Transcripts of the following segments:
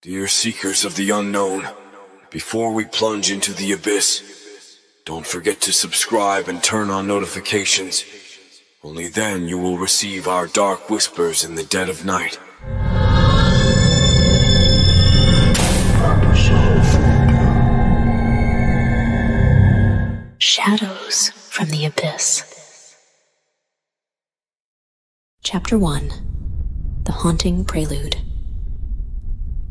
Dear seekers of the unknown, before we plunge into the abyss, don't forget to subscribe and turn on notifications. Only then you will receive our dark whispers in the dead of night. Shadows from the Abyss. Chapter 1. The Haunting Prelude.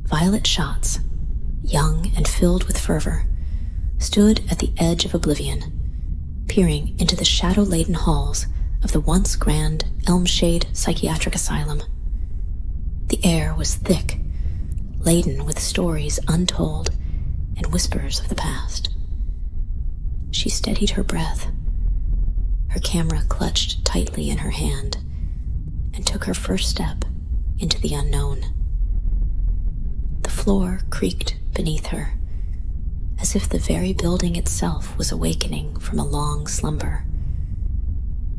Violet Shotz, young and filled with fervor, stood at the edge of oblivion, peering into the shadow-laden halls of the once grand Elmshade Psychiatric Asylum. The air was thick, laden with stories untold and whispers of the past. She steadied her breath, her camera clutched tightly in her hand, and took her first step into the unknown. The floor creaked beneath her, as if the very building itself was awakening from a long slumber.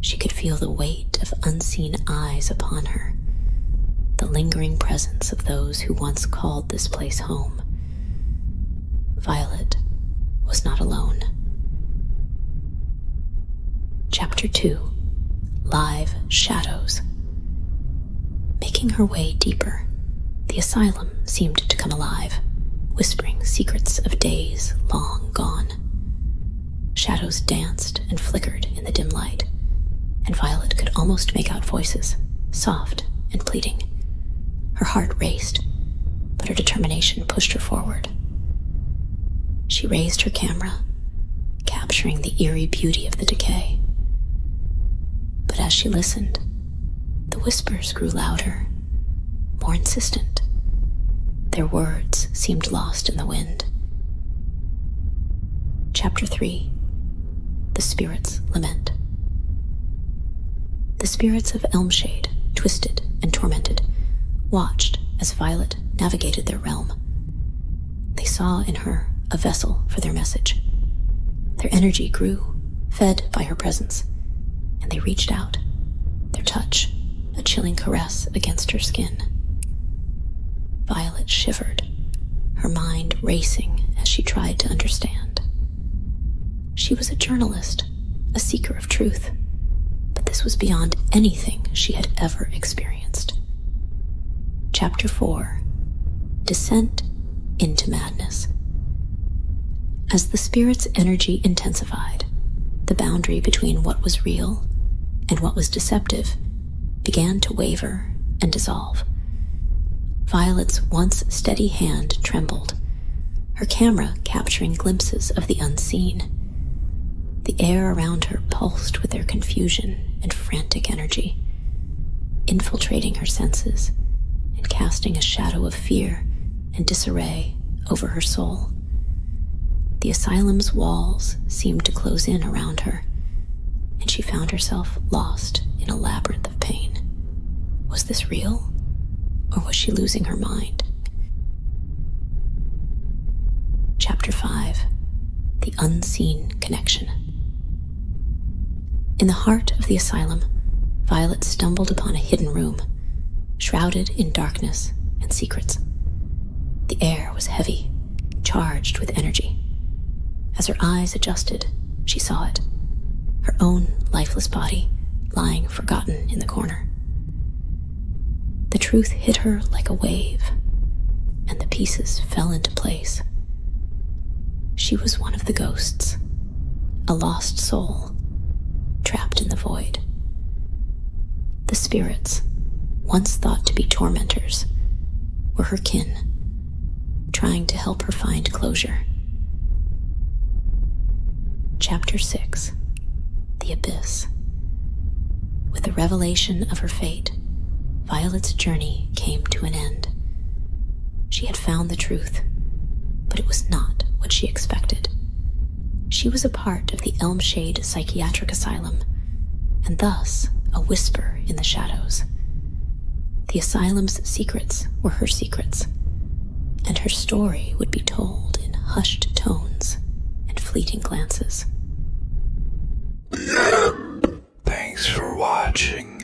She could feel the weight of unseen eyes upon her, the lingering presence of those who once called this place home. Violet was not alone. Chapter 2. Live Shadows. Making her way deeper, the asylum seemed to come alive, whispering secrets of days long gone. Shadows danced and flickered in the dim light, and Violet could almost make out voices, soft and pleading. Her heart raced, but her determination pushed her forward. She raised her camera, capturing the eerie beauty of the decay. But as she listened, the whispers grew louder, more insistent. Their words seemed lost in the wind. Chapter 3. The Spirit's Lament. The spirits of Elmshade, twisted and tormented, watched as Violet navigated their realm. They saw in her a vessel for their message. Their energy grew, fed by her presence, and they reached out, their touch a chilling caress against her skin. Violet shivered, her mind racing as she tried to understand. She was a journalist, a seeker of truth, but this was beyond anything she had ever experienced. Chapter 4. Descent into Madness. As the spirit's energy intensified, the boundary between what was real and what was deceptive began to waver and dissolve. Violet's once steady hand trembled, her camera capturing glimpses of the unseen. The air around her pulsed with their confusion and frantic energy, infiltrating her senses and casting a shadow of fear and disarray over her soul. The asylum's walls seemed to close in around her, and she found herself lost in a labyrinth of pain. Was this real, or was she losing her mind? Chapter 5. The Unseen Connection. In the heart of the asylum, Violet stumbled upon a hidden room, shrouded in darkness and secrets. The air was heavy, charged with energy. As her eyes adjusted, she saw it, her own lifeless body lying forgotten in the corner. The truth hit her like a wave, and the pieces fell into place. She was one of the ghosts, a lost soul, trapped in the void. The spirits, once thought to be tormentors, were her kin, trying to help her find closure. Chapter 6. The Abyss. With the revelation of her fate, Violet's journey came to an end. She had found the truth, but it was not what she expected. She was a part of the Elmshade Psychiatric Asylum, and thus a whisper in the shadows. The asylum's secrets were her secrets, and her story would be told in hushed tones and fleeting glances. Thanks for watching.